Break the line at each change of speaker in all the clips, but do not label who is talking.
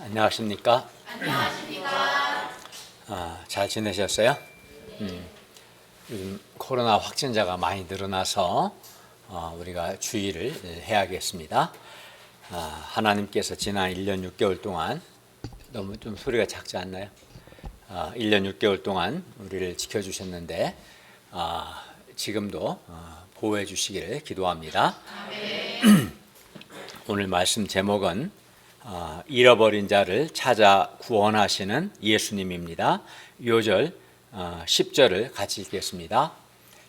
안녕하십니까?
안녕하십니까?
잘 지내셨어요? 요즘 코로나 확진자가 많이 늘어나서 우리가 주의를 해야겠습니다. 하나님께서 지난 1년 6개월 동안 너무 좀 소리가 작지 않나요? 1년 6개월 동안 우리를 지켜주셨는데 지금도 보호해 주시기를 기도합니다. 오늘 말씀 제목은 잃어버린 자를 찾아 구원하시는 예수님입니다. 요절 10절을 같이 읽겠습니다.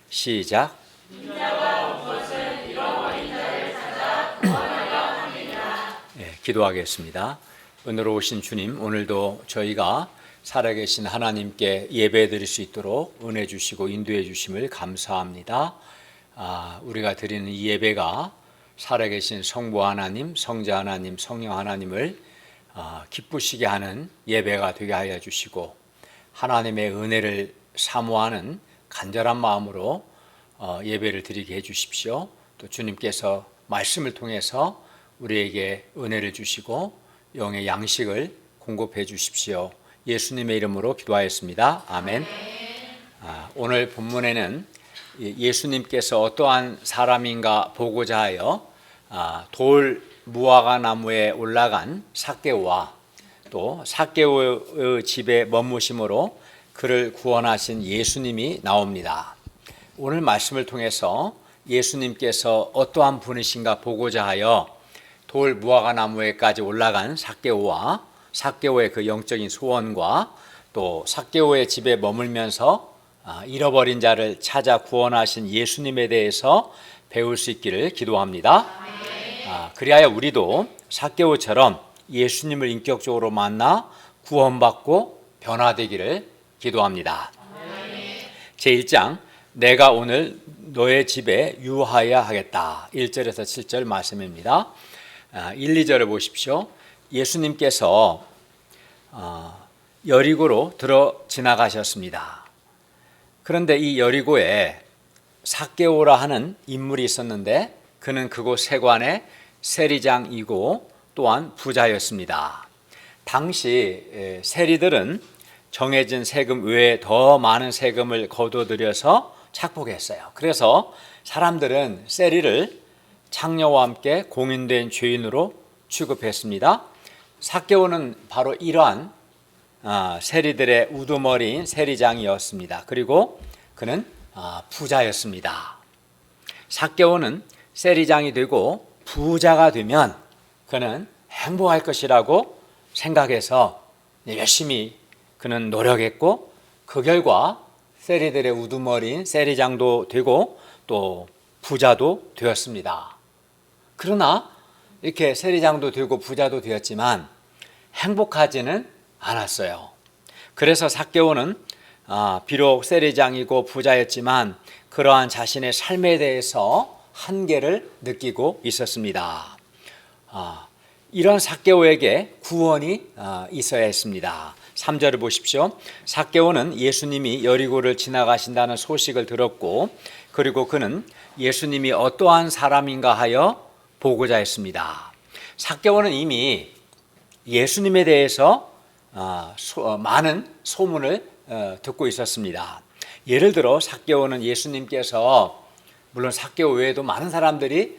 시작. 기도하겠습니다. 오늘 오신 주님, 오늘도 저희가 살아계신 하나님께 예배드릴 수 있도록 은혜 주시고 인도해 주심을 감사합니다. 우리가 드리는 이 예배가 살아계신 성부 하나님, 성자 하나님, 성령 하나님을 기쁘시게 하는 예배가 되게 하여 주시고 하나님의 은혜를 사모하는 간절한 마음으로 예배를 드리게 해 주십시오. 또 주님께서 말씀을 통해서 우리에게 은혜를 주시고 영의 양식을 공급해 주십시오. 예수님의 이름으로 기도하였습니다. 아멘. 오늘 본문에는 예수님께서 어떠한 사람인가 보고자 하여 돌 무화과 나무에 올라간 삭개오와 또 삭개오의 집에 머무심으로 그를 구원하신 예수님이 나옵니다. 오늘 말씀을 통해서 예수님께서 어떠한 분이신가 보고자 하여 돌 무화과 나무에까지 올라간 삭개오와 삭개오의 그 영적인 소원과 또 삭개오의 집에 머물면서 잃어버린 자를 찾아 구원하신 예수님에 대해서 배울 수 있기를 기도합니다. 그리하여 우리도 삭개오처럼 예수님을 인격적으로 만나 구원받고 변화되기를 기도합니다. 제1장 내가 오늘 너의 집에 유하여 하겠다. 1절에서 7절 말씀입니다. 1, 2절을 보십시오. 예수님께서 여리고로 들어 지나가셨습니다. 그런데 이 여리고에 삭개오라 하는 인물이 있었는데 그는 그곳 세관의 세리장이고 또한 부자였습니다. 당시 세리들은 정해진 세금 외에 더 많은 세금을 거둬들여서 착복했어요. 그래서 사람들은 세리를 창녀와 함께 공인된 죄인으로 취급했습니다. 삭개오는 바로 이러한 세리들의 우두머리인 세리장이었습니다. 그리고 그는 부자였습니다. 삭개오는 세리장이 되고 부자가 되면 그는 행복할 것이라고 생각해서 열심히 그는 노력했고 그 결과 세리들의 우두머리인 세리장도 되고 또 부자도 되었습니다. 그러나 이렇게 세리장도 되고 부자도 되었지만 행복하지는 않았어요. 그래서 삭개오는 비록 세리장이고 부자였지만 그러한 자신의 삶에 대해서 한계를 느끼고 있었습니다. 이런 삭개오에게 구원이 있어야 했습니다. 3절을 보십시오. 삭개오는 예수님이 여리고를 지나가신다는 소식을 들었고 그리고 그는 예수님이 어떠한 사람인가 하여 보고자 했습니다. 삭개오는 이미 예수님에 대해서 많은 소문을 듣고 있었습니다. 예를 들어 삭개오는 예수님께서 물론 삭개오 외에도 많은 사람들이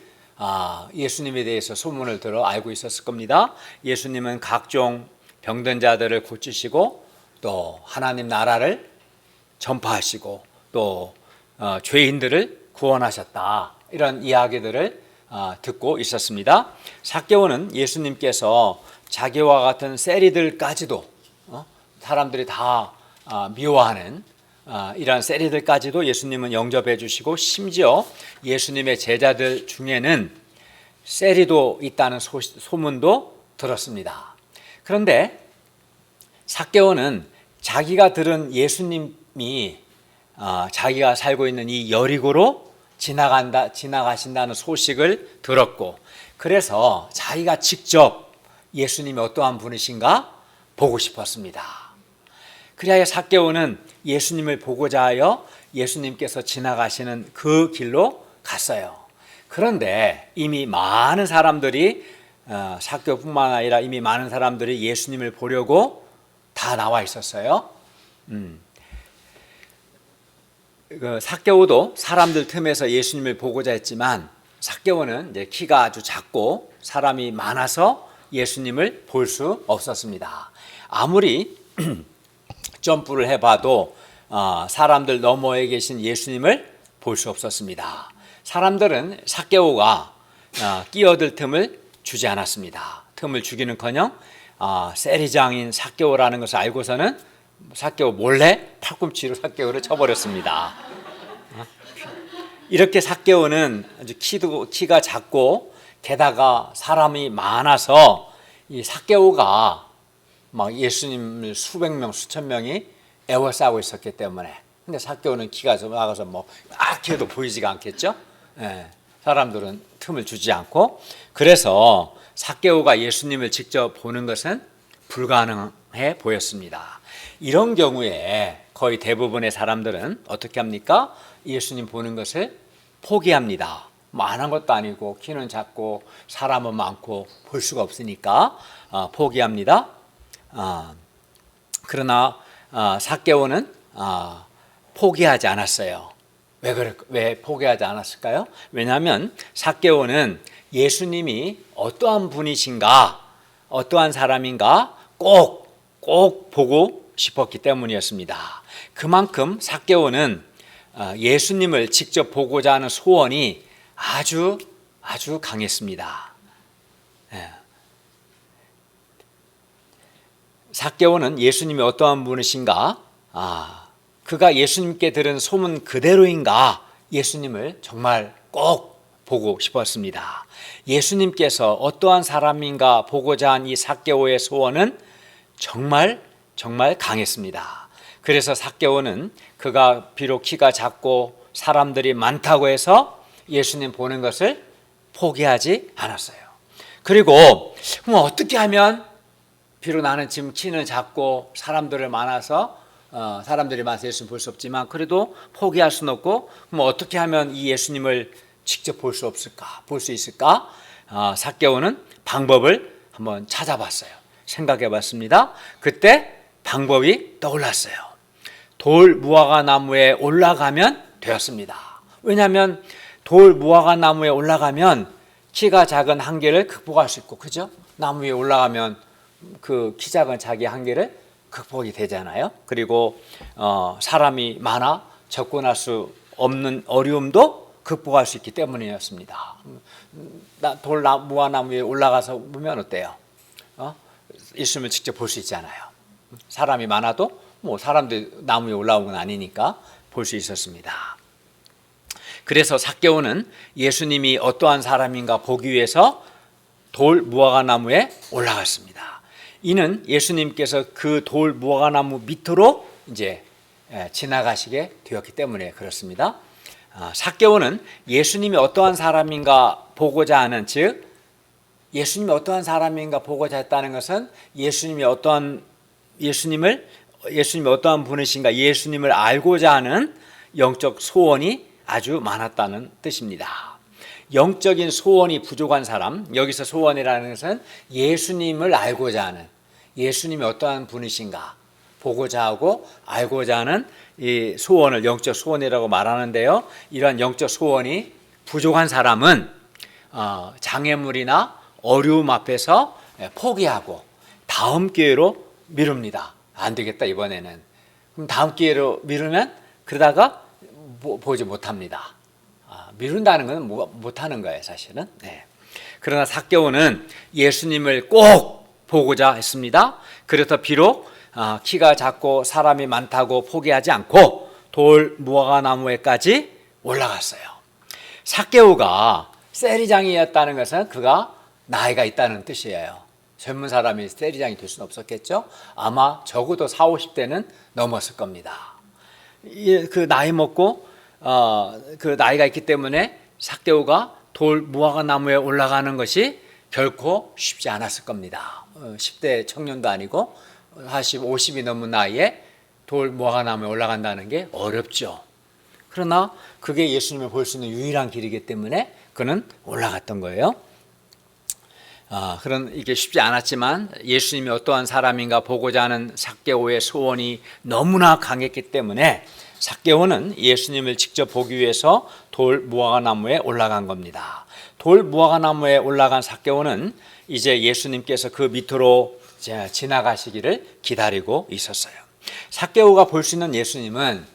예수님에 대해서 소문을 들어 알고 있었을 겁니다. 예수님은 각종 병든 자들을 고치시고 또 하나님 나라를 전파하시고 또 죄인들을 구원하셨다. 이런 이야기들을 듣고 있었습니다. 삭개오는 예수님께서 자기와 같은 세리들까지도 사람들이 다 미워하는 이러한 세리들까지도 예수님은 영접해 주시고 심지어 예수님의 제자들 중에는 세리도 있다는 소문도 들었습니다. 그런데 삭개오는 자기가 들은 예수님이 자기가 살고 있는 이 여리고로 지나가신다는 소식을 들었고 그래서 자기가 직접 예수님이 어떠한 분이신가 보고 싶었습니다. 그리하여 삭개오는 예수님을 보고자 하여 예수님께서 지나가시는 그 길로 갔어요. 그런데 이미 많은 사람들이 삭개오뿐만 아니라 이미 많은 사람들이 예수님을 보려고 다 나와 있었어요. 그 삭개오도 사람들 틈에서 예수님을 보고자 했지만 삭개오는 이제 키가 아주 작고 사람이 많아서 예수님을 볼 수 없었습니다. 아무리 점프를 해봐도 사람들 너머에 계신 예수님을 볼 수 없었습니다. 사람들은 삭개오가 끼어들 틈을 주지 않았습니다. 틈을 주기는커녕 세리장인 삭개오라는 것을 알고서는 삭개오 몰래 팔꿈치로 삭개오를 쳐버렸습니다. 이렇게 삭개오는 아주 키가 작고 게다가 사람이 많아서 이 삭개오가 막 예수님을 수백 명, 수천 명이 에워싸고 있었기 때문에. 근데 삭개오는 키가 작아서 뭐 해도 보이지가 않겠죠. 사람들은 틈을 주지 않고, 그래서 삭개오가 예수님을 직접 보는 것은 불가능해 보였습니다. 이런 경우에 거의 대부분의 사람들은 어떻게 합니까? 예수님 보는 것을 포기합니다. 많은 것도 아니고 키는 작고 사람은 많고 볼 수가 없으니까 포기합니다. 그러나 삭개오는 포기하지 않았어요. 왜 포기하지 않았을까요? 왜냐하면 삭개오는 예수님이 어떠한 분이신가, 어떠한 사람인가 꼭 보고 싶었기 때문이었습니다. 그만큼 삭개오는 예수님을 직접 보고자 하는 소원이 아주 강했습니다. 삭개오는 예수님이 어떠한 분이신가, 그가 예수님께 들은 소문 그대로인가, 예수님을 정말 꼭 보고 싶었습니다. 예수님께서 어떠한 사람인가 보고자 한 이 삭개오의 소원은 정말 강했습니다. 그래서 삭개오는 그가 비록 키가 작고 사람들이 많다고 해서 예수님 보는 것을 포기하지 않았어요. 그리고 어떻게 하면, 비록 나는 지금 키는 작고 사람들이 많아서 예수님 볼 수 없지만 그래도 포기할 수는 없고, 어떻게 하면 이 예수님을 직접 볼 수 있을까? 삭개오는 방법을 한번 찾아봤어요. 생각해 봤습니다. 그때 방법이 떠올랐어요. 돌 무화과 나무에 올라가면 되었습니다. 왜냐하면 돌 무화과 나무에 올라가면 키가 작은 한계를 극복할 수 있고, 그죠? 나무 위에 올라가면 그 키 작은 자기 한계를 극복이 되잖아요. 그리고 사람이 많아 접근할 수 없는 어려움도 극복할 수 있기 때문이었습니다. 돌 무화과 나무 위에 올라가서 보면 어때요? 예수님을 직접 볼 수 있잖아요. 사람이 많아도 사람들이 나무 위에 올라온 건 아니니까 볼 수 있었습니다. 그래서 삭개오는 예수님이 어떠한 사람인가 보기 위해서 돌 무화과 나무에 올라갔습니다. 이는 예수님께서 그 돌 무화과 나무 밑으로 이제 지나가시게 되었기 때문에 그렇습니다. 삭개오는 예수님이 어떠한 사람인가 보고자 하는, 즉 예수님이 어떠한 사람인가 보고자 했다는 것은 예수님이 어떠한 분이신가, 예수님을 알고자 하는 영적 소원이 아주 많았다는 뜻입니다. 영적인 소원이 부족한 사람, 여기서 소원이라는 것은 예수님을 알고자 하는, 예수님이 어떠한 분이신가 보고자 하고 알고자 하는 이 소원을 영적 소원이라고 말하는데요. 이러한 영적 소원이 부족한 사람은 장애물이나 어려움 앞에서 포기하고 다음 기회로 미룹니다. 안 되겠다 이번에는. 그럼 다음 기회로 미루면 그러다가 보지 못합니다. 미룬다는 건 못하는 거예요, 사실은. 그러나 삭개오는 예수님을 꼭 보고자 했습니다. 그래서 비록 키가 작고 사람이 많다고 포기하지 않고 돌 무화과 나무에까지 올라갔어요. 삭개오가 세리장이었다는 것은 그가 나이가 있다는 뜻이에요. 젊은 사람이 세리장이 될 수는 없었겠죠. 아마 적어도 40, 50대는 넘었을 겁니다. 그 나이 먹고 그 나이가 있기 때문에 삭개오가 돌 무화과 나무에 올라가는 것이 결코 쉽지 않았을 겁니다. 10대 청년도 아니고 40, 50이 넘은 나이에 돌 무화과 나무에 올라간다는 게 어렵죠. 그러나 그게 예수님을 볼 수 있는 유일한 길이기 때문에 그는 올라갔던 거예요. 그런 이게 쉽지 않았지만 예수님이 어떠한 사람인가 보고자 하는 삭개오의 소원이 너무나 강했기 때문에 삭개오는 예수님을 직접 보기 위해서 돌 무화과나무에 올라간 겁니다. 돌 무화과나무에 올라간 삭개오는 이제 예수님께서 그 밑으로 지나가시기를 기다리고 있었어요. 삭개오가 볼 수 있는 예수님은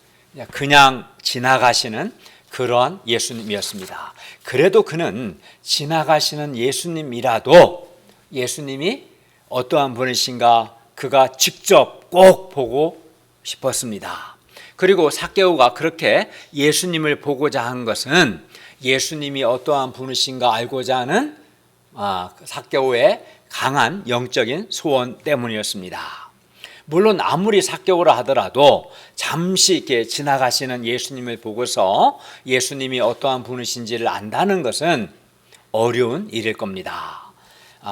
그냥 지나가시는 그러한 예수님이었습니다. 그래도 그는 지나가시는 예수님이라도 예수님이 어떠한 분이신가 그가 직접 꼭 보고 싶었습니다. 그리고 삭개오가 그렇게 예수님을 보고자 한 것은 예수님이 어떠한 분이신가 알고자 하는 삭개오의 강한 영적인 소원 때문이었습니다. 물론 아무리 삭개오라 하더라도 잠시 이렇게 지나가시는 예수님을 보고서 예수님이 어떠한 분이신지를 안다는 것은 어려운 일일 겁니다.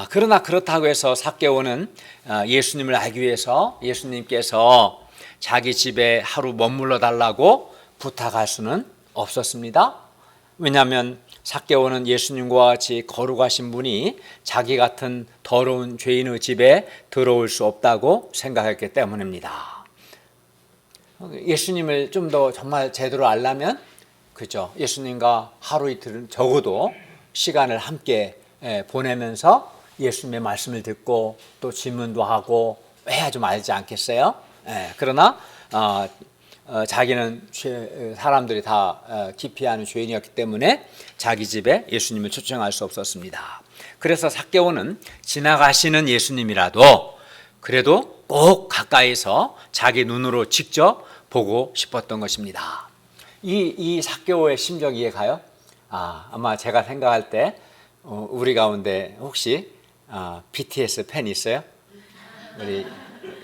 그러나 그렇다고 해서 삭개오는 예수님을 알기 위해서 예수님께서 자기 집에 하루 머물러 달라고 부탁할 수는 없었습니다. 왜냐하면 삭개오는 예수님과 같이 거룩하신 분이 자기 같은 더러운 죄인의 집에 들어올 수 없다고 생각했기 때문입니다. 예수님을 좀 더 정말 제대로 알려면 그죠? 예수님과 하루 이틀은 적어도 시간을 함께 보내면서 예수님의 말씀을 듣고 또 질문도 하고 해야 좀 알지 않겠어요? 그러나 자기는 사람들이 다 기피하는 죄인이었기 때문에 자기 집에 예수님을 초청할 수 없었습니다. 그래서 삭개오는 지나가시는 예수님이라도 그래도 꼭 가까이서 자기 눈으로 직접 보고 싶었던 것입니다. 이 삭개오의 심정 이해가요? 아마 제가 생각할 때 우리 가운데 혹시 BTS 팬 있어요? 우리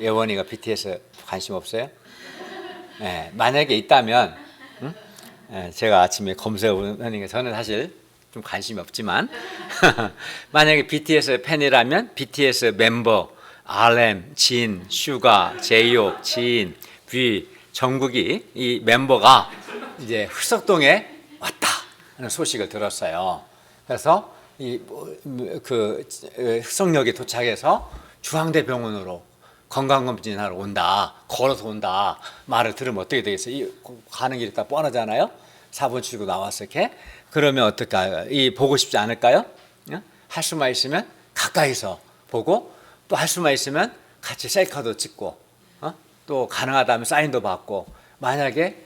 예원이가 BTS 관심 없어요? 만약에 있다면 제가 아침에 검색해보니까 저는 사실 좀 관심이 없지만 만약에 BTS 팬이라면 BTS 멤버 RM, 진, 슈가, 제이홉, 진, 뷔, 정국이 이 멤버가 이제 흑석동에 왔다 하는 소식을 들었어요. 그래서 그 흑석역에 도착해서 중앙대병원으로 건강검진하러 온다, 걸어서 온다 말을 들으면 어떻게 되겠어요? 가는 길이 딱 뻔하잖아요. 4번 출구 나와서 이렇게 그러면 어떨까요? 보고 싶지 않을까요? 할 수만 있으면 가까이서 보고 또 할 수만 있으면 같이 셀카도 찍고 또 가능하다면 사인도 받고 만약에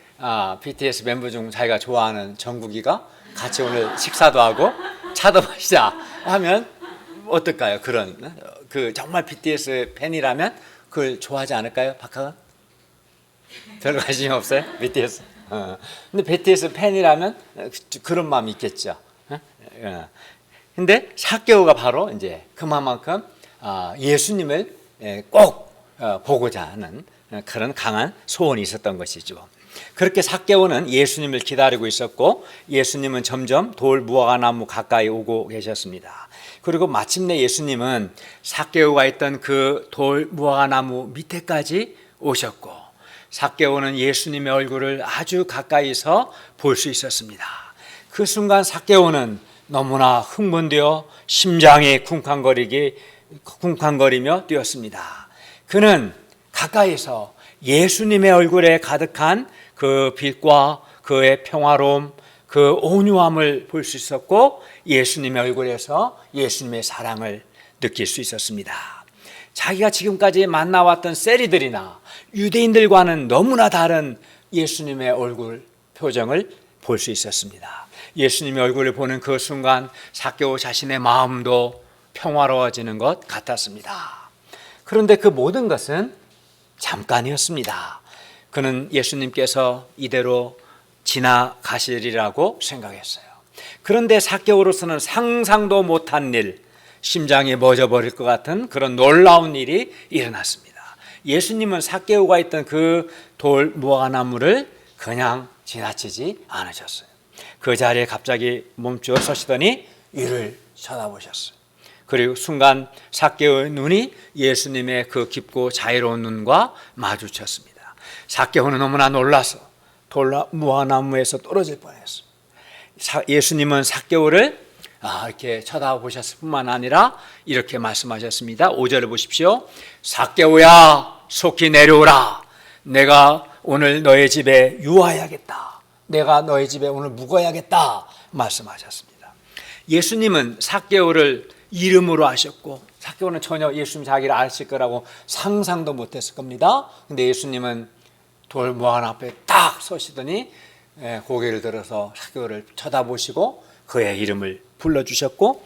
BTS 멤버 중 자기가 좋아하는 정국이가 같이 오늘 식사도 하고 차도 마시자 하면 어떨까요? 그런 정말 BTS 팬이라면 그걸 좋아하지 않을까요? 박하은? 별로 관심이 없어요? BTS? 근데 BTS 팬이라면 그런 마음이 있겠죠. 근데 삭개오가 바로 이제 그만큼 예수님을 꼭 보고자 하는 그런 강한 소원이 있었던 것이죠. 그렇게 삭개오는 예수님을 기다리고 있었고 예수님은 점점 돌 무화과나무 가까이 오고 계셨습니다. 그리고 마침내 예수님은 삭개오가 있던 그 돌 무화과나무 밑에까지 오셨고 삭개오는 예수님의 얼굴을 아주 가까이서 볼 수 있었습니다. 그 순간 삭개오는 너무나 흥분되어 심장이 쿵쾅거리며 뛰었습니다. 그는 가까이서 예수님의 얼굴에 가득한 그 빛과 그의 평화로움, 그 온유함을 볼 수 있었고 예수님의 얼굴에서 예수님의 사랑을 느낄 수 있었습니다. 자기가 지금까지 만나왔던 세리들이나 유대인들과는 너무나 다른 예수님의 얼굴 표정을 볼 수 있었습니다. 예수님의 얼굴을 보는 그 순간 삭개오 자신의 마음도 평화로워지는 것 같았습니다. 그런데 그 모든 것은 잠깐이었습니다. 그는 예수님께서 이대로 지나가시리라고 생각했어요. 그런데 삭개오로서는 상상도 못한 일, 심장이 멎어버릴 것 같은 그런 놀라운 일이 일어났습니다. 예수님은 삭개오가 있던 그 돌 무화과나무를 그냥 지나치지 않으셨어요. 그 자리에 갑자기 멈추어 서시더니 위를 쳐다보셨어요. 그리고 순간 삭개오의 눈이 예수님의 그 깊고 자유로운 눈과 마주쳤습니다. 삭개오는 너무나 놀라서 돌 무화과나무에서 떨어질 뻔했어요. 예수님은 삭개오를 이렇게 쳐다보셨을 뿐만 아니라 이렇게 말씀하셨습니다. 5절을 보십시오. 삭개오야 속히 내려오라. 내가 오늘 너의 집에 유하여야겠다. 내가 너의 집에 오늘 묵어야겠다 말씀하셨습니다. 예수님은 삭개오를 이름으로 아셨고 삭개오는 전혀 예수님 자기를 아실 거라고 상상도 못했을 겁니다. 근데 예수님은 돌무한 앞에 딱 서시더니 고개를 들어서 삭개오를 쳐다보시고 그의 이름을 불러주셨고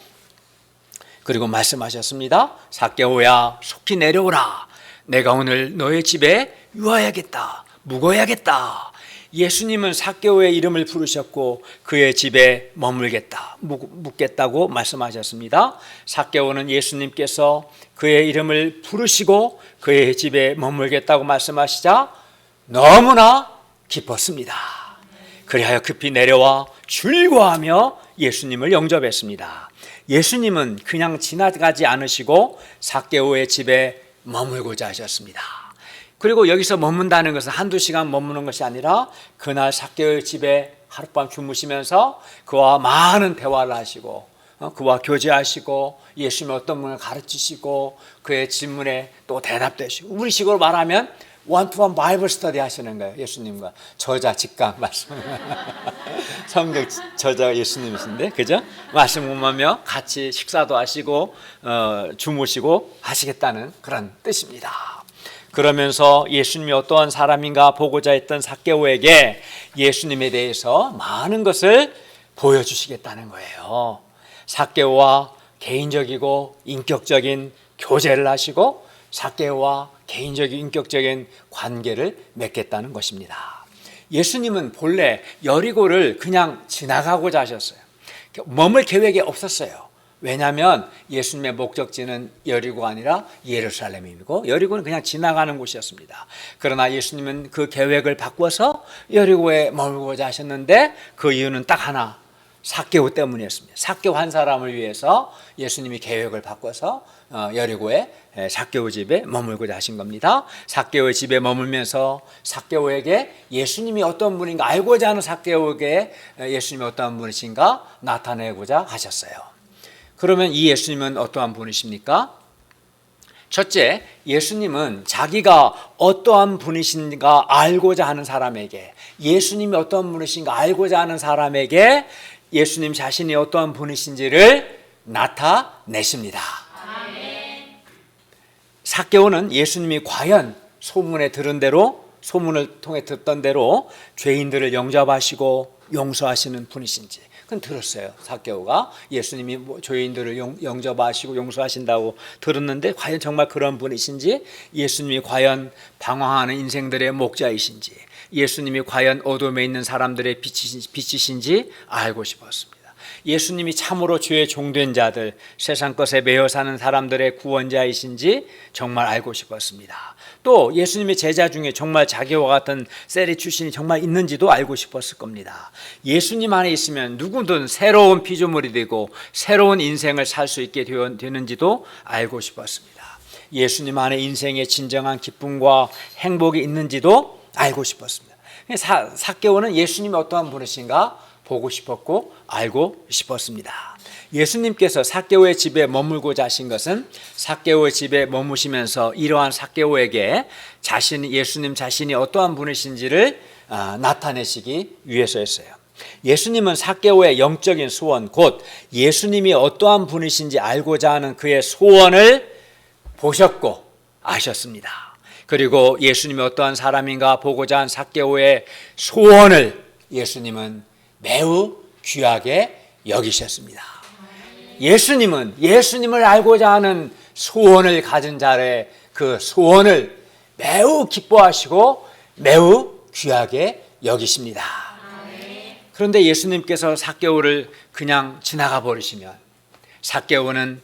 그리고 말씀하셨습니다. 삭개오야 속히 내려오라. 내가 오늘 너의 집에 유하여야겠다. 묵어야겠다. 예수님은 삭개오의 이름을 부르셨고 그의 집에 머물겠다, 묵겠다고 말씀하셨습니다. 삭개오는 예수님께서 그의 이름을 부르시고 그의 집에 머물겠다고 말씀하시자 너무나 기뻤습니다. 그리하여 급히 내려와 즐거워하며 예수님을 영접했습니다. 예수님은 그냥 지나가지 않으시고 삭개오의 집에 머물고자 하셨습니다. 그리고 여기서 머문다는 것은 한두 시간 머무는 것이 아니라 그날 삭개오의 집에 하룻밤 주무시면서 그와 많은 대화를 하시고 그와 교제하시고 예수님의 어떤 분을 가르치시고 그의 질문에 또 대답되시고 우리식으로 말하면 원투원 바이블 스터디 하시는 거예요. 예수님과 저자 직강 말씀 성경 저자가 예수님이신데 그죠? 말씀 공부하며 같이 식사도 하시고 주무시고 하시겠다는 그런 뜻입니다. 그러면서 예수님이 어떠한 사람인가 보고자 했던 삭개오에게 예수님에 대해서 많은 것을 보여주시겠다는 거예요. 삭개오와 개인적이고 인격적인 교제를 하시고 삭개오와 개인적인 인격적인 관계를 맺겠다는 것입니다. 예수님은 본래 여리고를 그냥 지나가고자 하셨어요. 머물 계획이 없었어요. 왜냐하면 예수님의 목적지는 여리고가 아니라 예루살렘이고 여리고는 그냥 지나가는 곳이었습니다. 그러나 예수님은 그 계획을 바꿔서 여리고에 머물고자 하셨는데 그 이유는 딱 하나, 삭개오 때문이었습니다. 삭개오 한 사람을 위해서 예수님이 계획을 바꿔서 여리고에 삭개오 집에 머물고자 하신 겁니다. 삭개오의 집에 머물면서 삭개오에게 예수님이 어떤 분인가 알고자 하는 삭개오에게 예수님이 어떤 분이신가 나타내고자 하셨어요. 그러면 이 예수님은 어떠한 분이십니까? 첫째, 예수님은 자기가 어떠한 분이신가 알고자 하는 사람에게, 예수님이 어떠한 분이신가 알고자 하는 사람에게 예수님 자신이 어떠한 분이신지를 나타내십니다. 삭개오는 예수님이 과연 소문에 들은 대로, 소문을 통해 듣던 대로 죄인들을 영접하시고 용서하시는 분이신지 그건 들었어요. 삭개오가 예수님이 죄인들을 영접하시고 용서하신다고 들었는데 과연 정말 그런 분이신지, 예수님이 과연 방황하는 인생들의 목자이신지, 예수님이 과연 어둠에 있는 사람들의 빛이신지 알고 싶었습니다. 예수님이 참으로 주의 종된 자들, 세상 것에 매여 사는 사람들의 구원자이신지 정말 알고 싶었습니다. 또 예수님의 제자 중에 정말 자기와 같은 세리 출신이 정말 있는지도 알고 싶었을 겁니다. 예수님 안에 있으면 누구든 새로운 피조물이 되고 새로운 인생을 살 수 있게 되는지도 알고 싶었습니다. 예수님 안에 인생의 진정한 기쁨과 행복이 있는지도 알고 싶었습니다. 삭개오는 예수님이 어떠한 분이신가 보고 싶었고 알고 싶었습니다. 예수님께서 삭개오의 집에 머물고자 하신 것은 삭개오의 집에 머무시면서 이러한 삭개오에게 예수님 자신이 어떠한 분이신지를 나타내시기 위해서였어요. 예수님은 삭개오의 영적인 소원, 곧 예수님이 어떠한 분이신지 알고자 하는 그의 소원을 보셨고 아셨습니다. 그리고 예수님이 어떠한 사람인가 보고자 한 삭개오의 소원을 예수님은 매우 귀하게 여기셨습니다. 예수님은 예수님을 알고자 하는 소원을 가진 자의 그 소원을 매우 기뻐하시고 매우 귀하게 여기십니다. 그런데 예수님께서 삭개오를 그냥 지나가 버리시면 삭개오는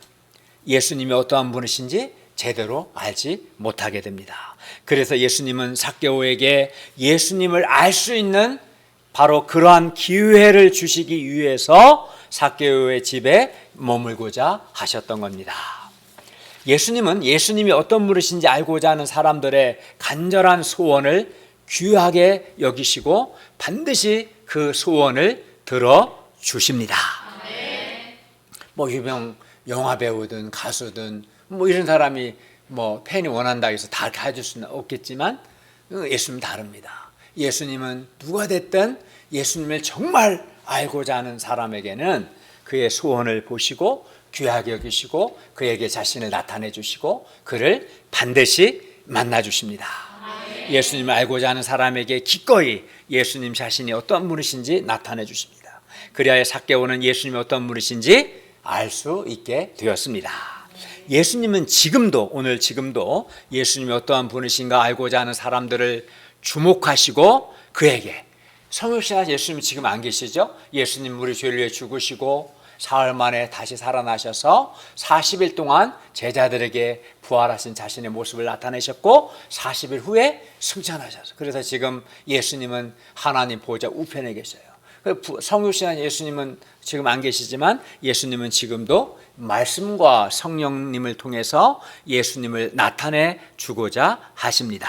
예수님이 어떠한 분이신지 제대로 알지 못하게 됩니다. 그래서 예수님은 삭개오에게 예수님을 알 수 있는 바로 그러한 기회를 주시기 위해서 삭개오의 집에 머물고자 하셨던 겁니다. 예수님은 예수님이 어떤 분이신지 알고자 하는 사람들의 간절한 소원을 귀하게 여기시고 반드시 그 소원을 들어주십니다. 뭐 유명 영화 배우든 가수든 뭐 이런 사람이 뭐 팬이 원한다 해서 다 이렇게 해줄 수는 없겠지만 예수님은 다릅니다. 예수님은 누가 됐든 예수님을 정말 알고자 하는 사람에게는 그의 소원을 보시고 귀하게 여기시고 그에게 자신을 나타내 주시고 그를 반드시 만나 주십니다. 예수님을 알고자 하는 사람에게 기꺼이 예수님 자신이 어떤 분이신지 나타내 주십니다. 그리하여 삭개오는 예수님이 어떤 분이신지 알 수 있게 되었습니다. 예수님은 지금도 오늘 지금도 예수님이 어떠한 분이신가 알고자 하는 사람들을 주목하시고 그에게 성육신하신 예수님 지금 안 계시죠? 예수님 우리 죄를 위해 죽으시고 사흘 만에 다시 살아나셔서 40일 동안 제자들에게 부활하신 자신의 모습을 나타내셨고 40일 후에 승천하셨어요. 그래서 지금 예수님은 하나님 보좌 우편에 계셔요. 성육신한 예수님은 지금 안 계시지만 예수님은 지금도 말씀과 성령님을 통해서 예수님을 나타내 주고자 하십니다.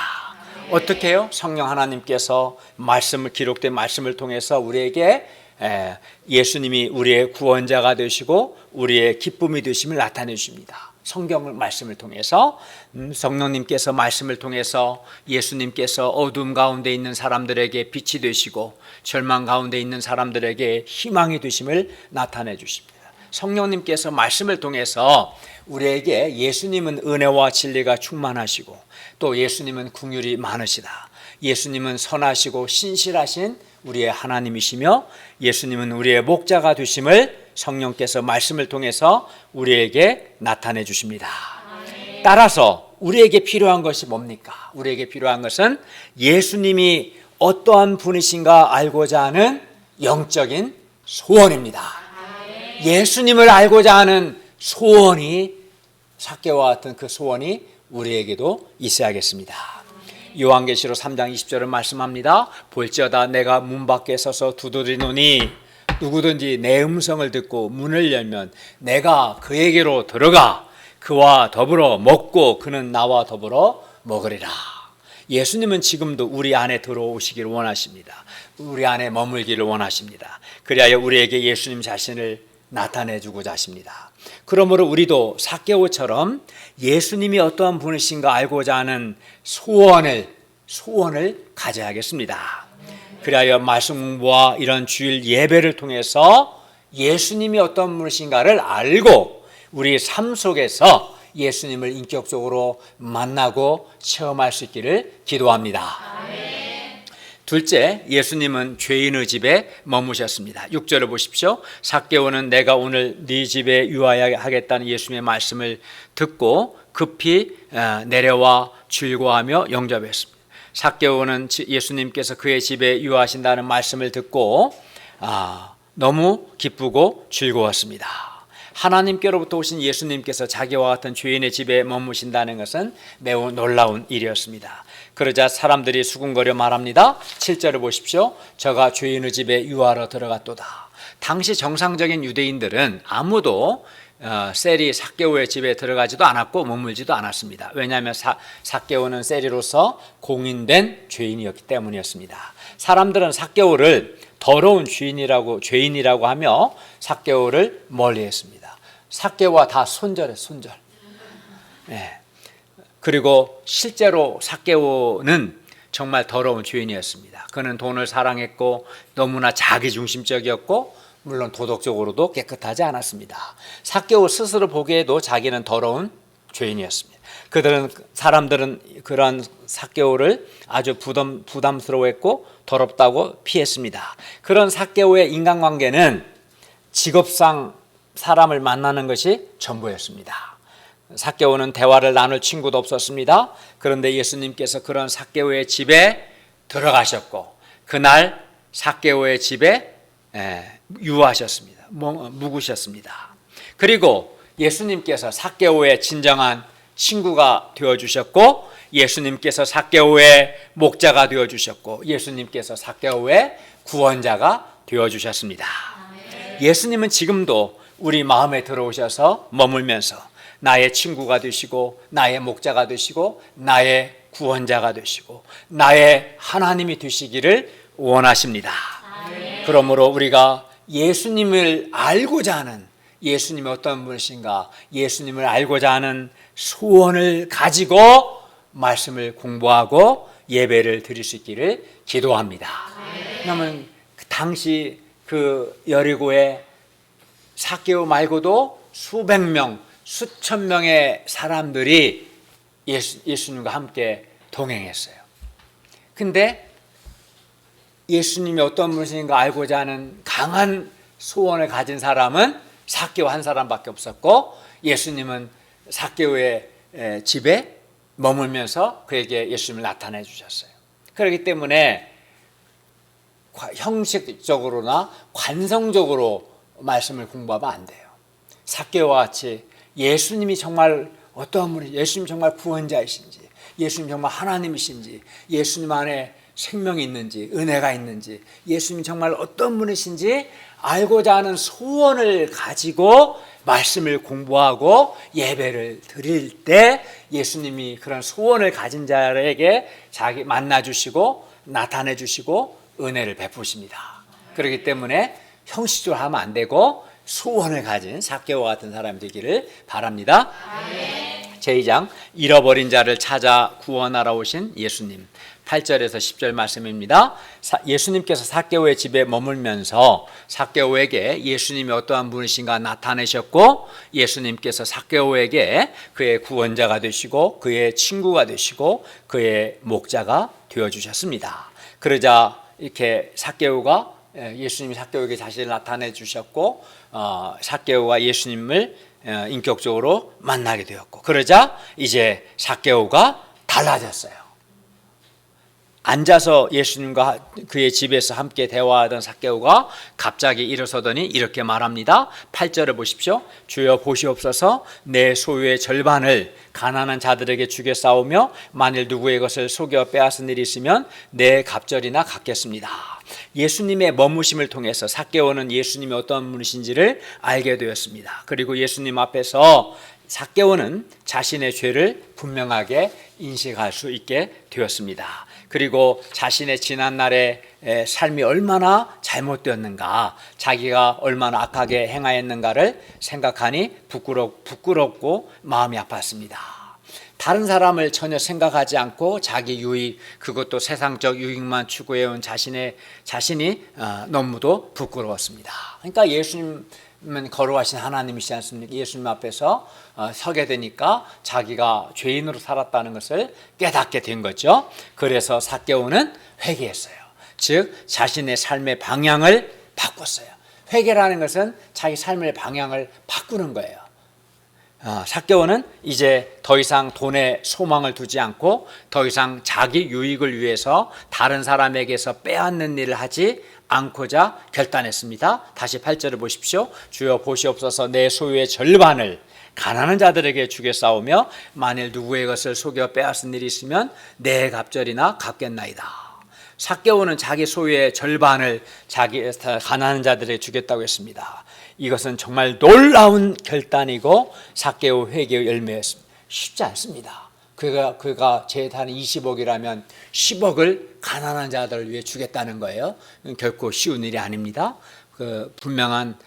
어떻게 해요? 성령 하나님께서 말씀을 기록된 말씀을 통해서 우리에게 예수님이 우리의 구원자가 되시고 우리의 기쁨이 되심을 나타내 주십니다. 성경을 말씀을 통해서 성령님께서 말씀을 통해서 예수님께서 어둠 가운데 있는 사람들에게 빛이 되시고 절망 가운데 있는 사람들에게 희망이 되심을 나타내 주십니다. 성령님께서 말씀을 통해서 우리에게 예수님은 은혜와 진리가 충만하시고 또 예수님은 긍휼이 많으시다. 예수님은 선하시고 신실하신 우리의 하나님이시며 예수님은 우리의 목자가 되심을 성령께서 말씀을 통해서 우리에게 나타내 주십니다. 따라서 우리에게 필요한 것이 뭡니까? 우리에게 필요한 것은 예수님이 어떠한 분이신가 알고자 하는 영적인 소원입니다. 예수님을 알고자 하는 소원이 삭개와 같은 그 소원이 우리에게도 있어야겠습니다. 요한계시록 3장 20절을 말씀합니다. 볼지어다 내가 문 밖에 서서 두드리노니 누구든지 내 음성을 듣고 문을 열면 내가 그에게로 들어가 그와 더불어 먹고 그는 나와 더불어 먹으리라. 예수님은 지금도 우리 안에 들어오시기를 원하십니다. 우리 안에 머물기를 원하십니다. 그리하여 우리에게 예수님 자신을 나타내 주고자 하십니다. 그러므로 우리도 삭개오처럼 예수님이 어떠한 분이신가 알고자 하는 소원을 가져야겠습니다. 그리하여 말씀 공부와 이런 주일 예배를 통해서 예수님이 어떤 분이신가를 알고 우리 삶 속에서 예수님을 인격적으로 만나고 체험할 수 있기를 기도합니다. 둘째, 예수님은 죄인의 집에 머무셨습니다. 6절을 보십시오. 삭개오는 내가 오늘 네 집에 유하야겠다는 예수님의 말씀을 듣고 급히 내려와 즐거워하며 영접했습니다. 삭개오는 예수님께서 그의 집에 유하신다는 말씀을 듣고 너무 기쁘고 즐거웠습니다. 하나님께로부터 오신 예수님께서 자기와 같은 죄인의 집에 머무신다는 것은 매우 놀라운 일이었습니다. 그러자 사람들이 수군거려 말합니다. 7절을 보십시오. 저가 죄인의 집에 유하러 들어갔도다. 당시 정상적인 유대인들은 아무도 셀이 삭개오의 집에 들어가지도 않았고 머물지도 않았습니다. 왜냐하면 삭개오는 셀이로서 공인된 죄인이었기 때문이었습니다. 사람들은 삭개오를 더러운 죄인이라고 하며 삭개오를 멀리했습니다. 삭개오와 다 손절. 네. 그리고 실제로 삭개오는 정말 더러운 죄인이었습니다. 그는 돈을 사랑했고 너무나 자기중심적이었고 물론 도덕적으로도 깨끗하지 않았습니다. 삭개오 스스로 보기에도 자기는 더러운 죄인이었습니다. 사람들은 그런 삭개오를 아주 부담스러워했고 더럽다고 피했습니다. 그런 삭개오의 인간관계는 직업상 사람을 만나는 것이 전부였습니다. 삭개오는 대화를 나눌 친구도 없었습니다. 그런데 예수님께서 그런 삭개오의 집에 들어가셨고 그날 삭개오의 집에 유하셨습니다. 묵으셨습니다. 그리고 예수님께서 삭개오의 진정한 친구가 되어주셨고 예수님께서 삭개오의 목자가 되어주셨고 예수님께서 삭개오의 구원자가 되어주셨습니다. 예수님은 지금도 우리 마음에 들어오셔서 머물면서 나의 친구가 되시고 나의 목자가 되시고 나의 구원자가 되시고 나의 하나님이 되시기를 원하십니다. 그러므로 우리가 예수님을 알고자 하는 예수님이 어떤 분이신가, 예수님을 알고자 하는 소원을 가지고 말씀을 공부하고 예배를 드릴 수 있기를 기도합니다. 그러면 당시 그 여리고에 삭개오 말고도 수백 명, 수천 명의 사람들이 예수님과 함께 동행했어요. 근데 예수님이 어떤 분이신가 알고자 하는 강한 소원을 가진 사람은 삭개오 한 사람밖에 없었고, 예수님은 삭개오의 집에 머물면서 그에게 예수님을 나타내 주셨어요. 그렇기 때문에 형식적으로나 관성적으로 말씀을 공부하면 안 돼요. 삭개오와 같이 예수님이 정말 어떠한 분이, 예수님 정말 구원자이신지, 예수님 정말 하나님이신지, 예수님 안에 생명이 있는지, 은혜가 있는지, 예수님 정말 어떤 분이신지 알고자 하는 소원을 가지고 말씀을 공부하고 예배를 드릴 때 예수님이 그런 소원을 가진 자에게 자기 만나 주시고 나타내 주시고 은혜를 베푸십니다. 그렇기 때문에 형식적으로 하면 안 되고 소원을 가진 삭개오와 같은 사람이 되기를 바랍니다. 제2장 잃어버린 자를 찾아 구원하러 오신 예수님. 8절에서 10절 말씀입니다. 예수님께서 삭개오의 집에 머물면서 삭개오에게 예수님이 어떠한 분이신가 나타내셨고, 예수님께서 삭개오에게 그의 구원자가 되시고 그의 친구가 되시고 그의 목자가 되어주셨습니다. 그러자 이렇게 삭개오가 예수님이 삭개오에게 자신을 나타내 주셨고, 삭개오가 예수님을 인격적으로 만나게 되었고, 그러자 이제 삭개오가 달라졌어요. 앉아서 예수님과 그의 집에서 함께 대화하던 삭개오가 갑자기 일어서더니 이렇게 말합니다. 8절을 보십시오. 주여 보시옵소서, 내 소유의 절반을 가난한 자들에게 주겠사오며 만일 누구의 것을 속여 빼앗은 일이 있으면 내 갑절이나 갚겠습니다. 예수님의 머무심을 통해서 삭개오는 예수님이 어떤 분이신지를 알게 되었습니다. 그리고 예수님 앞에서 삭개오는 자신의 죄를 분명하게 인식할 수 있게 되었습니다. 그리고 자신의 지난날의 삶이 얼마나 잘못되었는가, 자기가 얼마나 악하게 행하였는가를 생각하니 부끄럽고 마음이 아팠습니다. 다른 사람을 전혀 생각하지 않고 자기 유익, 그것도 세상적 유익만 추구해온 자신이 너무도 부끄러웠습니다. 그러니까 예수님은 거룩하신 하나님이시지 않습니까? 예수님 앞에서 서게 되니까 자기가 죄인으로 살았다는 것을 깨닫게 된 거죠. 그래서 삭개오는 회개했어요. 즉 자신의 삶의 방향을 바꿨어요. 회개라는 것은 자기 삶의 방향을 바꾸는 거예요. 삭개오는 이제 더 이상 돈에 소망을 두지 않고 더 이상 자기 유익을 위해서 다른 사람에게서 빼앗는 일을 하지 않고자 결단했습니다. 다시 8절을 보십시오. 주여 보시옵소서, 내 소유의 절반을 가난한 자들에게 주겠사오며 만일 누구의 것을 속여 빼앗은 일이 있으면 내 갑절이나 갚겠나이다. 삭개오는 자기 소유의 절반을 가난한 자들에게 주겠다고 했습니다. 이것은 정말 놀라운 결단이고 삭개오 회개의 열매였습니다. 쉽지 않습니다. 그가 재산이 20억이라면 10억을 가난한 자들을 위해 주겠다는 거예요. 결코 쉬운 일이 아닙니다. 그 분명한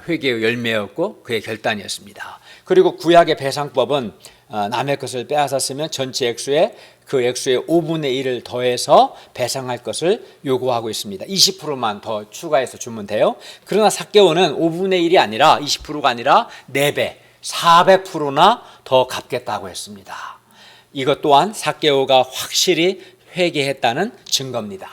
회개의 열매였고 그의 결단이었습니다. 그리고 구약의 배상법은 남의 것을 빼앗았으면 전체 액수의 그 액수의 5분의 1을 더해서 배상할 것을 요구하고 있습니다. 20%만 더 추가해서 주면 돼요. 그러나 삭개오는 5분의 1이 아니라 20%가 아니라 4배, 400%나 더 갚겠다고 했습니다. 이것 또한 삭개오가 확실히 회개했다는 증거입니다.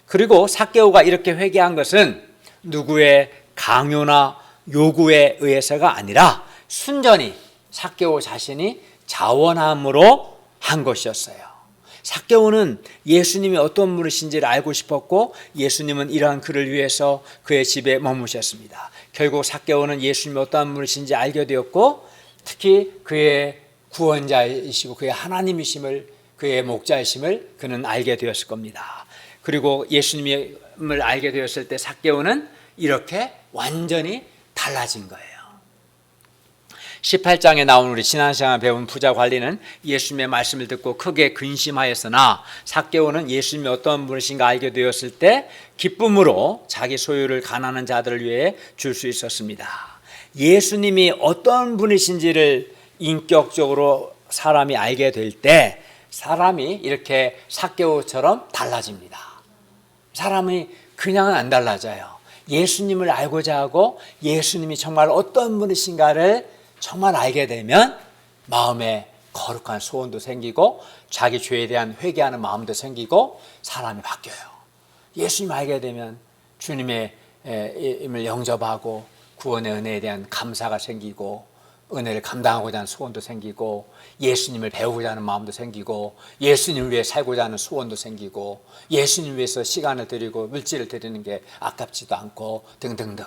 그리고 삭개오가 이렇게 회개한 것은 누구의 강요나 요구에 의해서가 아니라 순전히 삭개오 자신이 자원함으로 한 것이었어요. 삭개오는 예수님이 어떤 분이신지를 알고 싶었고 예수님은 이러한 그를 위해서 그의 집에 머무셨습니다. 결국 삭개오는 예수님이 어떤 분이신지 알게 되었고 특히 그의 구원자이시고 그의 하나님이심을, 그의 목자이심을 그는 알게 되었을 겁니다. 그리고 예수님을 알게 되었을 때 삭개오는 이렇게 완전히 달라진 거예요. 18장에 나온 우리 지난 시간에 배운 부자 관리는 예수님의 말씀을 듣고 크게 근심하였으나 삭개오는 예수님이 어떤 분이신가 알게 되었을 때 기쁨으로 자기 소유를 가난한 자들을 위해 줄 수 있었습니다. 예수님이 어떤 분이신지를 인격적으로 사람이 알게 될 때 사람이 이렇게 삭개오처럼 달라집니다. 사람이 그냥은 안 달라져요. 예수님을 알고자 하고 예수님이 정말 어떤 분이신가를 정말 알게 되면 마음에 거룩한 소원도 생기고 자기 죄에 대한 회개하는 마음도 생기고 사람이 바뀌어요. 예수님 알게 되면 주님의 임을 영접하고 구원의 은혜에 대한 감사가 생기고 은혜를 감당하고자 하는 소원도 생기고 예수님을 배우고자 하는 마음도 생기고 예수님을 위해 살고자 하는 소원도 생기고 예수님 위해서 시간을 드리고 물질을 드리는 게 아깝지도 않고 등등등.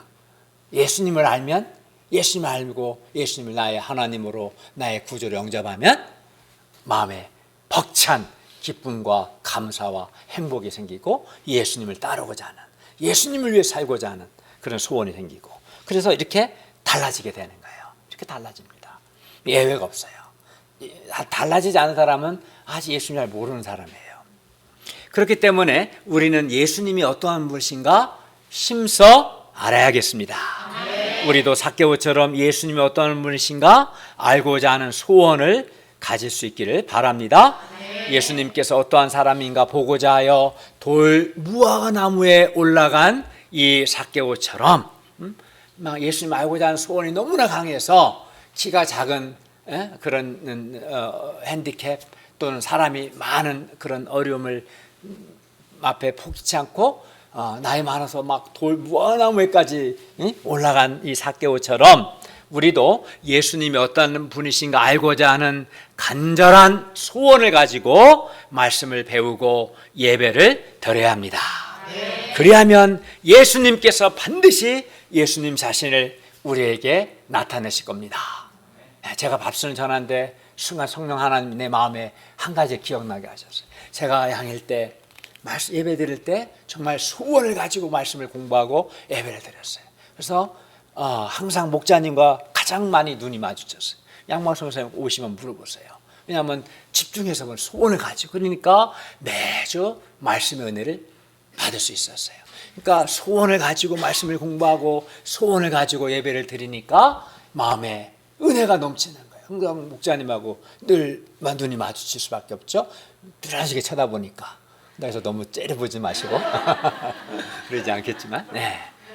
예수님을 알면 예수님을 알고 예수님을 나의 하나님으로 나의 구주로 영접하면 마음에 벅찬 기쁨과 감사와 행복이 생기고 예수님을 따르고자 하는 예수님을 위해 살고자 하는 그런 소원이 생기고 그래서 이렇게 달라지게 되는 거예요. 이렇게 달라집니다. 예외가 없어요. 달라지지 않은 사람은 아직 예수님을 잘 모르는 사람이에요. 그렇기 때문에 우리는 예수님이 어떠한 분이신가 힘써 알아야겠습니다. 우리도 삭개오처럼 예수님이 어떠한 분이신가 알고자 하는 소원을 가질 수 있기를 바랍니다. 예수님께서 어떠한 사람인가 보고자 하여 돌 무화과 나무에 올라간 이 삭개오처럼 막 예수님 알고자 하는 소원이 너무나 강해서 키가 작은 그런 핸디캡 또는 사람이 많은 그런 어려움을 앞에 포기치 않고 나이 많아서 막 돌 무화과나무에까지 올라간 이 삭개오처럼 우리도 예수님이 어떤 분이신가 알고자 하는 간절한 소원을 가지고 말씀을 배우고 예배를 드려야 합니다. 그리하면 예수님께서 반드시 예수님 자신을 우리에게 나타내실 겁니다. 제가 밥순을 전하는데 순간 성령 하나님이 내 마음에 한 가지 기억나게 하셨어요. 제가 양일 때 예배 드릴 때 정말 소원을 가지고 말씀을 공부하고 예배를 드렸어요. 그래서 항상 목자님과 가장 많이 눈이 마주쳤어요. 양만성 선생님 오시면 물어보세요. 왜냐하면 집중해서 소원을 가지고 그러니까 매주 말씀의 은혜를 받을 수 있었어요. 그러니까 소원을 가지고 말씀을 공부하고 소원을 가지고 예배를 드리니까 마음에 은혜가 넘치는 거예요. 항상 목자님하고 늘 눈이 마주칠 수밖에 없죠. 뚜렷하게 쳐다보니까. 그래서 너무 째려보지 마시고 그러지 않겠지만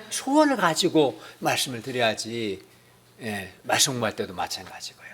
소원을 가지고 말씀을 드려야지. 말씀 공부할 때도 마찬가지고요.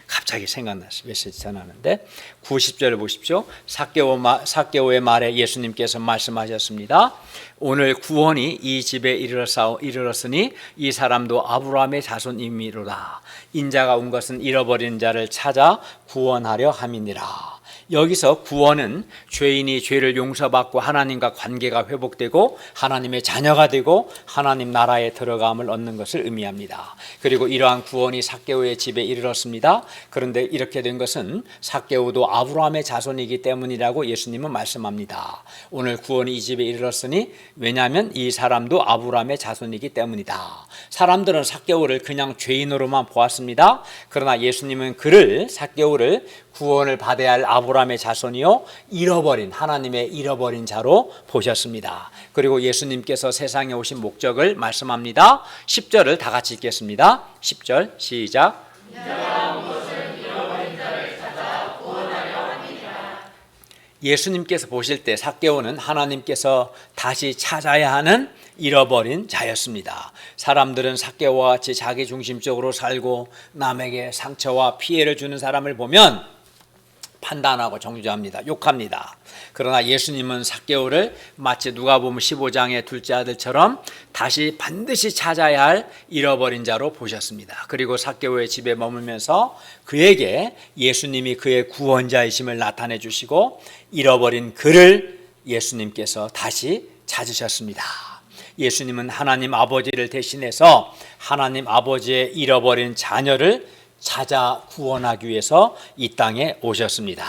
갑자기 생각났어요. 메시지 전하는데 90절을 보십시오. 삭개오의 말에 예수님께서 말씀하셨습니다. 오늘 구원이 이 집에 이르렀으니 이 사람도 아브라함의 자손임이로다. 인자가 온 것은 잃어버린 자를 찾아 구원하려 함이니라. 여기서 구원은 죄인이 죄를 용서받고 하나님과 관계가 회복되고 하나님의 자녀가 되고 하나님 나라에 들어감을 얻는 것을 의미합니다. 그리고 이러한 구원이 삭개오의 집에 이르렀습니다. 그런데 이렇게 된 것은 삭개오도 아브라함의 자손이기 때문이라고 예수님은 말씀합니다. 오늘 구원이 이 집에 이르렀으니 왜냐하면 이 사람도 아브라함의 자손이기 때문이다. 사람들은 삭개오를 그냥 죄인으로만 보았습니다. 그러나 예수님은 삭개오를 구원을 받아야 할 아브라함의 자손이요 하나님의 잃어버린 자로 보셨습니다. 그리고 예수님께서 세상에 오신 목적을 말씀합니다. 10절을 다 같이 읽겠습니다. 10절 시작. 예수님께서 보실 때 삭개오는 하나님께서 다시 찾아야 하는 잃어버린 자였습니다. 사람들은 삭개오와 같이 자기중심적으로 살고 남에게 상처와 피해를 주는 사람을 보면 판단하고 정죄합니다. 욕합니다. 그러나 예수님은 삭개오를 마치 누가복음 15장의 둘째 아들처럼 다시 반드시 찾아야 할 잃어버린 자로 보셨습니다. 그리고 삭개오의 집에 머물면서 그에게 예수님이 그의 구원자이심을 나타내 주시고 잃어버린 그를 예수님께서 다시 찾으셨습니다. 예수님은 하나님 아버지를 대신해서 하나님 아버지의 잃어버린 자녀를 찾아 구원하기 위해서 이 땅에 오셨습니다.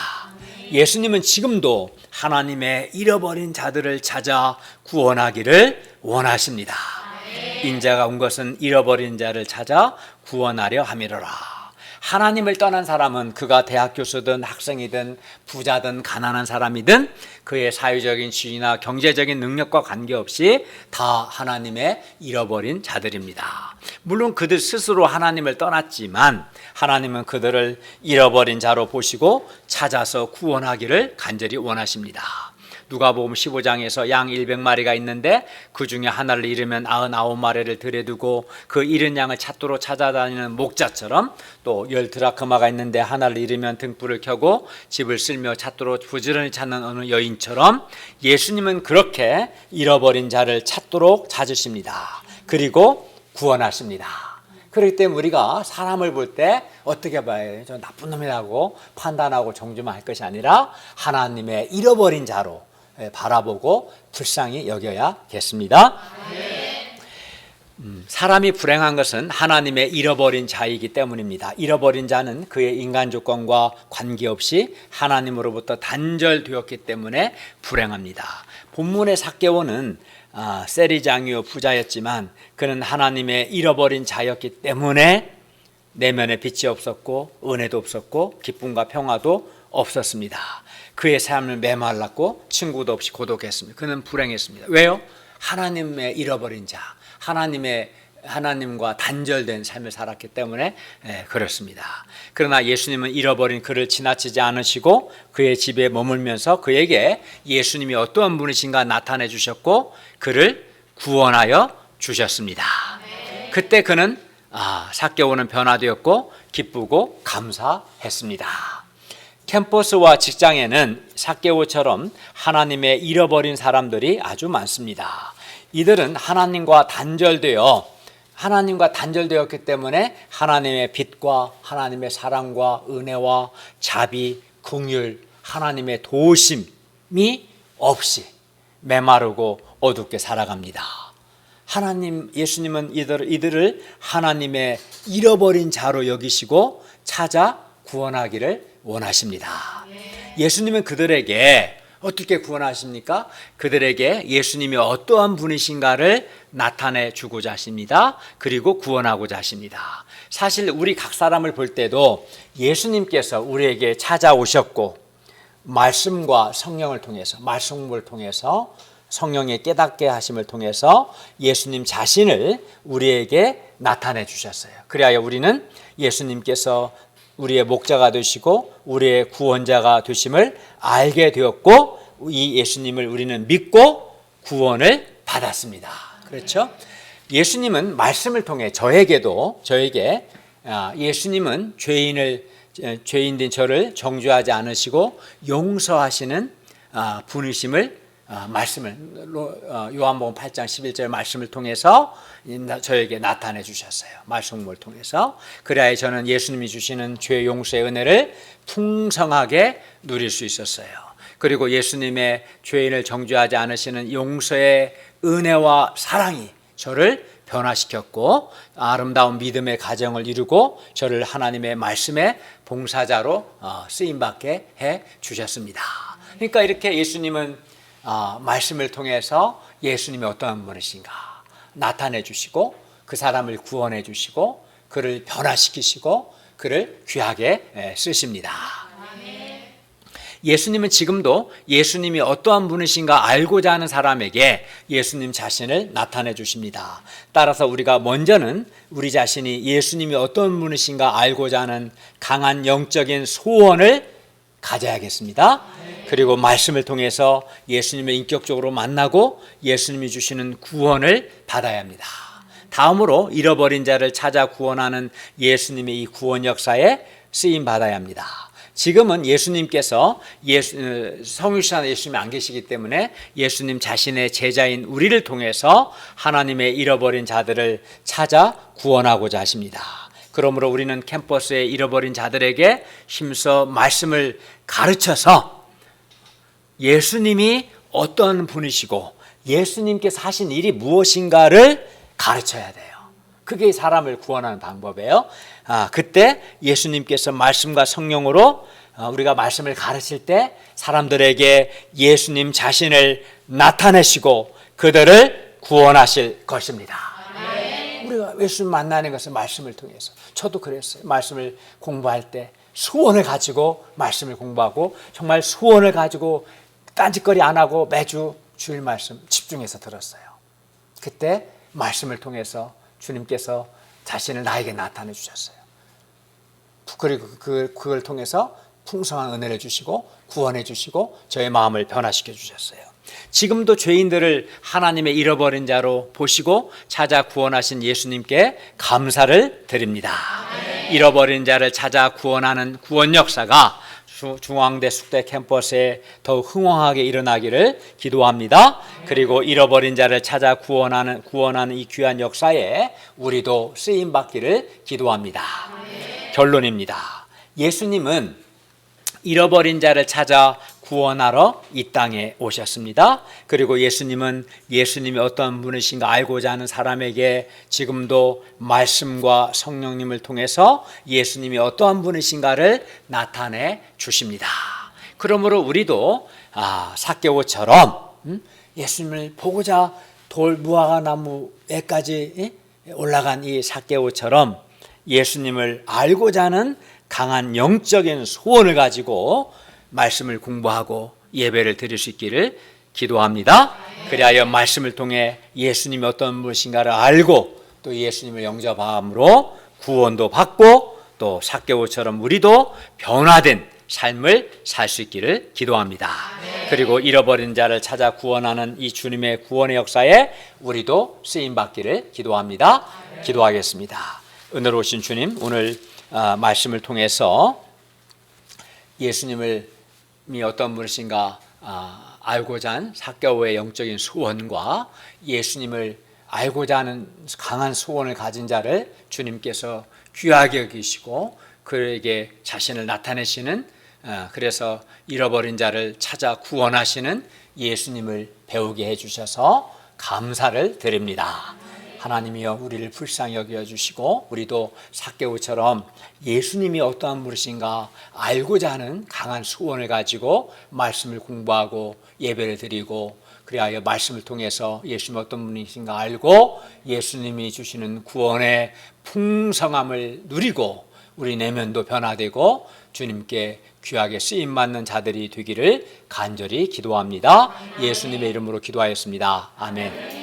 예수님은 지금도 하나님의 잃어버린 자들을 찾아 구원하기를 원하십니다. 인자가 온 것은 잃어버린 자를 찾아 구원하려 함이로라. 하나님을 떠난 사람은 그가 대학 교수든 학생이든 부자든 가난한 사람이든 그의 사회적인 지위나 경제적인 능력과 관계없이 다 하나님의 잃어버린 자들입니다. 물론 그들 스스로 하나님을 떠났지만 하나님은 그들을 잃어버린 자로 보시고 찾아서 구원하기를 간절히 원하십니다. 누가복음 15장에서 양 100마리가 있는데 그 중에 하나를 잃으면 99마리를 들여두고 그 잃은 양을 찾도록 찾아다니는 목자처럼, 또 10드라크마가 있는데 하나를 잃으면 등불을 켜고 집을 쓸며 찾도록 부지런히 찾는 어느 여인처럼 예수님은 그렇게 잃어버린 자를 찾도록 찾으십니다. 그리고 구원하십니다. 그렇기 때문에 우리가 사람을 볼 때 어떻게 봐야 저 나쁜 놈이라고 판단하고 정죄만 할 것이 아니라 하나님의 잃어버린 자로 바라보고 불쌍히 여겨야겠습니다. 사람이 불행한 것은 하나님의 잃어버린 자이기 때문입니다. 잃어버린 자는 그의 인간 조건과 관계없이 하나님으로부터 단절되었기 때문에 불행합니다. 본문의 삭개오는 세리장이요 부자였지만 그는 하나님의 잃어버린 자였기 때문에 내면에 빛이 없었고 은혜도 없었고 기쁨과 평화도 없었습니다. 그의 삶을 메말랐고 친구도 없이 고독했습니다. 그는 불행했습니다. 왜요? 하나님의 잃어버린 자, 하나님과 단절된 삶을 살았기 때문에 그렇습니다. 그러나 예수님은 잃어버린 그를 지나치지 않으시고 그의 집에 머물면서 그에게 예수님이 어떠한 분이신가 나타내 주셨고 그를 구원하여 주셨습니다. 그때 그는 삭개오는 변화되었고 기쁘고 감사했습니다. 캠퍼스와 직장에는 삭개오처럼 하나님의 잃어버린 사람들이 아주 많습니다. 이들은 하나님과 단절되었기 때문에 하나님의 빛과 하나님의 사랑과 은혜와 자비, 긍휼, 하나님의 도우심이 없이 메마르고 어둡게 살아갑니다. 예수님은 이들을 하나님의 잃어버린 자로 여기시고 찾아 구원하기를 원하십니다. 예수님은 그들에게 어떻게 구원하십니까? 그들에게 예수님이 어떠한 분이신가를 나타내 주고자 하십니다. 그리고 구원하고자 하십니다. 사실 우리 각 사람을 볼 때도 예수님께서 우리에게 찾아오셨고 말씀과 성령을 통해서, 말씀을 통해서 성령의 깨닫게 하심을 통해서 예수님 자신을 우리에게 나타내 주셨어요. 그래야 우리는 예수님께서 우리의 목자가 되시고 우리의 구원자가 되심을 알게 되었고 이 예수님을 우리는 믿고 구원을 받았습니다. 그렇죠? 예수님은 말씀을 통해 저에게 예수님은 죄인된 저를 정죄하지 않으시고 용서하시는 분이심을 말씀을 요한복음 8장 11절 말씀을 통해서 저에게 나타내 주셨어요. 말씀을 통해서. 그래야 저는 예수님이 주시는 죄 용서의 은혜를 풍성하게 누릴 수 있었어요. 그리고 예수님의 죄인을 정죄하지 않으시는 용서의 은혜와 사랑이 저를 변화시켰고 아름다운 믿음의 가정을 이루고 저를 하나님의 말씀의 봉사자로 쓰임받게 해 주셨습니다. 그러니까 이렇게 예수님은 말씀을 통해서 예수님이 어떠한 분이신가 나타내 주시고 그 사람을 구원해 주시고 그를 변화시키시고 그를 귀하게 쓰십니다. 예수님은 지금도 예수님이 어떠한 분이신가 알고자 하는 사람에게 예수님 자신을 나타내 주십니다. 따라서 우리가 먼저는 우리 자신이 예수님이 어떤 분이신가 알고자 하는 강한 영적인 소원을 가져야겠습니다. 그리고 말씀을 통해서 예수님을 인격적으로 만나고 예수님이 주시는 구원을 받아야 합니다. 다음으로 잃어버린 자를 찾아 구원하는 예수님의 이 구원 역사에 쓰임 받아야 합니다. 지금은 예수님께서 성육신한 예수님이 안 계시기 때문에 예수님 자신의 제자인 우리를 통해서 하나님의 잃어버린 자들을 찾아 구원하고자 하십니다. 그러므로 우리는 캠퍼스에 잃어버린 자들에게 힘써 말씀을 가르쳐서 예수님이 어떤 분이시고 예수님께서 하신 일이 무엇인가를 가르쳐야 돼요. 그게 사람을 구원하는 방법이에요. 그때 예수님께서 말씀과 성령으로 우리가 말씀을 가르칠 때 사람들에게 예수님 자신을 나타내시고 그들을 구원하실 것입니다. 예수님 만나는 것은 말씀을 통해서. 저도 그랬어요. 말씀을 공부할 때 소원을 가지고 말씀을 공부하고 정말 소원을 가지고 딴짓거리 안 하고 매주 주일 말씀 집중해서 들었어요. 그때 말씀을 통해서 주님께서 자신을 나에게 나타내 주셨어요. 그리고 그걸 통해서 풍성한 은혜를 주시고 구원해 주시고 저의 마음을 변화시켜 주셨어요. 지금도 죄인들을 하나님의 잃어버린 자로 보시고 찾아 구원하신 예수님께 감사를 드립니다. 잃어버린 자를 찾아 구원하는 구원 역사가 중앙대 숙대 캠퍼스에 더욱 흥황하게 일어나기를 기도합니다. 그리고 잃어버린 자를 찾아 구원하는 이 귀한 역사에 우리도 쓰임 받기를 기도합니다. 결론입니다. 예수님은 잃어버린 자를 찾아 구원하러 이 땅에 오셨습니다. 그리고 예수님이 어떤 분이신가 알고자 하는 사람에게 지금도 말씀과 성령님을 통해서 예수님이 어떠한 분이신가를 나타내 주십니다. 그러므로 우리도 삭개오처럼 예수님을 보고자 돌 무화과 나무에까지 올라간 이 삭개오처럼 예수님을 알고자 하는 강한 영적인 소원을 가지고 말씀을 공부하고 예배를 드릴 수 있기를 기도합니다. 그리하여 말씀을 통해 예수님이 어떤 분이신가를 알고 또 예수님을 영접함으로 구원도 받고 또 삭개오처럼 우리도 변화된 삶을 살 수 있기를 기도합니다. 그리고 잃어버린 자를 찾아 구원하는 이 주님의 구원의 역사에 우리도 쓰임받기를 기도합니다. 기도하겠습니다. 은혜로우신 주님, 오늘 말씀을 통해서 예수님이 어떤 분이신가 알고자 한 삭개오의 영적인 소원과 예수님을 알고자 하는 강한 소원을 가진 자를 주님께서 귀하게 여기시고 그에게 자신을 나타내시는, 그래서 잃어버린 자를 찾아 구원하시는 예수님을 배우게 해주셔서 감사를 드립니다. 하나님이여, 우리를 불쌍히 여겨주시고 우리도 삭개오처럼 예수님이 어떠한 분이신가 알고자 하는 강한 소원을 가지고 말씀을 공부하고 예배를 드리고, 그리하여 말씀을 통해서 예수님이 어떤 분이신가 알고 예수님이 주시는 구원의 풍성함을 누리고 우리 내면도 변화되고 주님께 귀하게 쓰임받는 자들이 되기를 간절히 기도합니다. 예수님의 이름으로 기도하였습니다. 아멘.